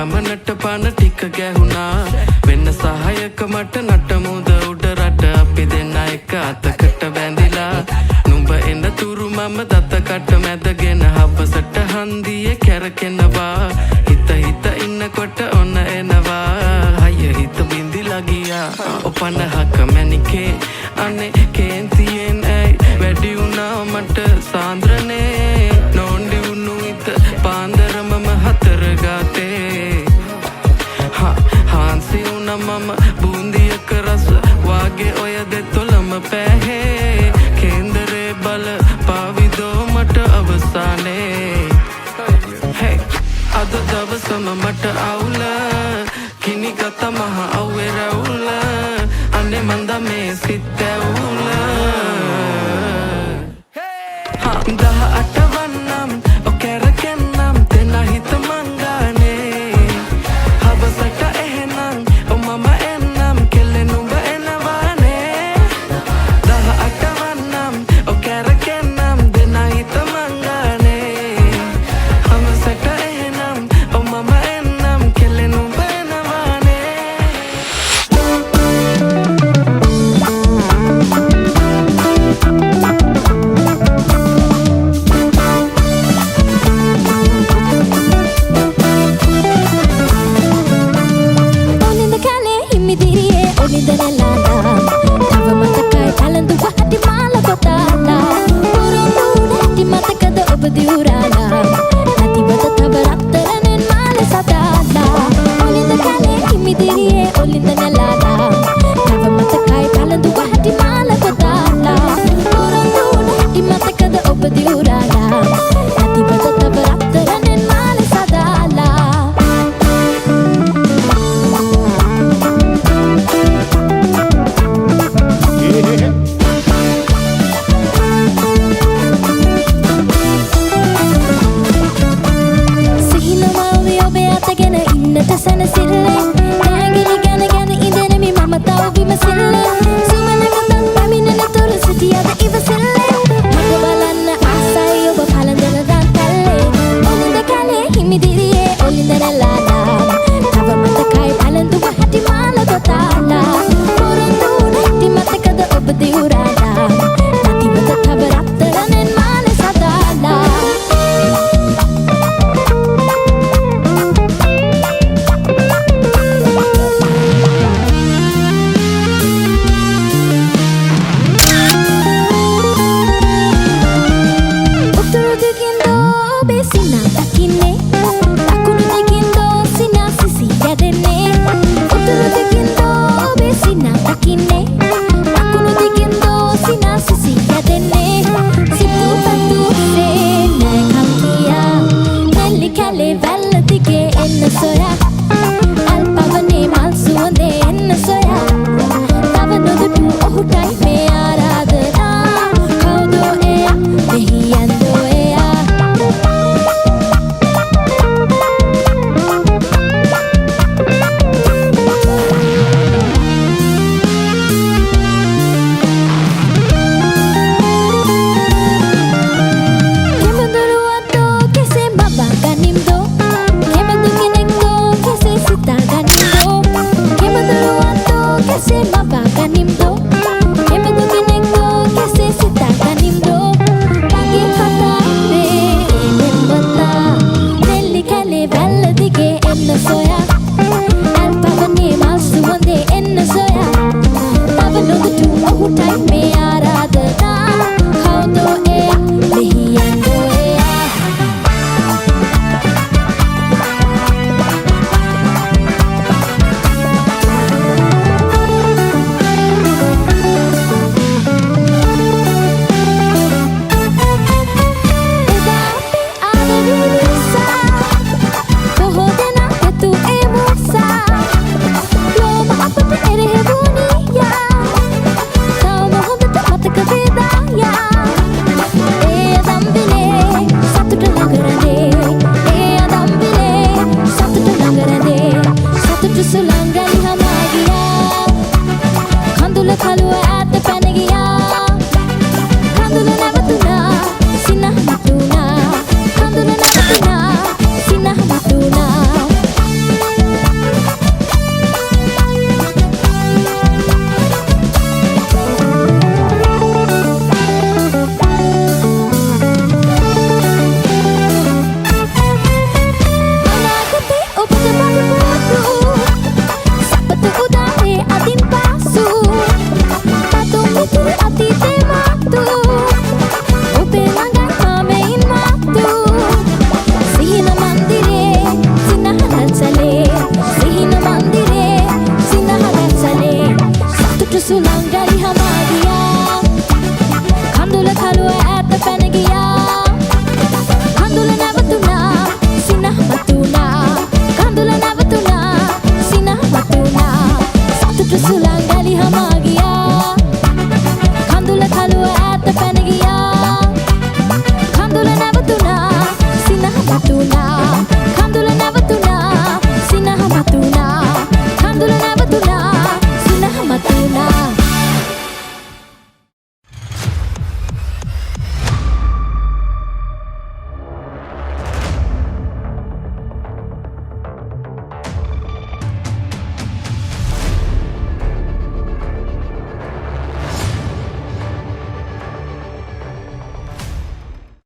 ගමනට පන ටික ගැහුණා වෙන්න සහායක මට නටමුද උඩ රට අපි දෙන්න එක අතකට බැඳිලා නුඹ එන්න තුරු මම දතකට මැදගෙන හබසට හන්දියේ කැරකෙනවා හිත හිත ඉන්නකොට ඔන්න එනවා හය හිත බින්දිලා ගියා ඔපනහක මැනිකේ අනේ කේන්තියෙන් ඇයි වැඩි වුණා මට සාන්ද්‍රනේ නොන්ඩි වුණු හිත පාන්දර මම හතර ගාතේ හාන්සි වුණා මම බූන්දියක රස වාගේ ඔය දෙතොලම පැහේ කේන්දරේ බල පාවිදෝ මට අවසානේ hey අද දවසම මට අවුල කිනි ගත මහ අව්වේ රැවුල අනේ මන්ද මේ සිත් ඇවුල 18 වන්නම් ඔකැරකෙන්නම් දෙන හිත මංගානේ හබසට එහෙනම් මම එන්නම් කෙල්ලෙ නුඹ එනවානේ 18 වන්නම් ඔකැරකෙන්නම් දෙන හිත මංගානේ හබසට එහෙනම් මම එන්නම් කෙල්ලෙ නුඹ එනවානේ Oninda kale himmi diriye oninda nellana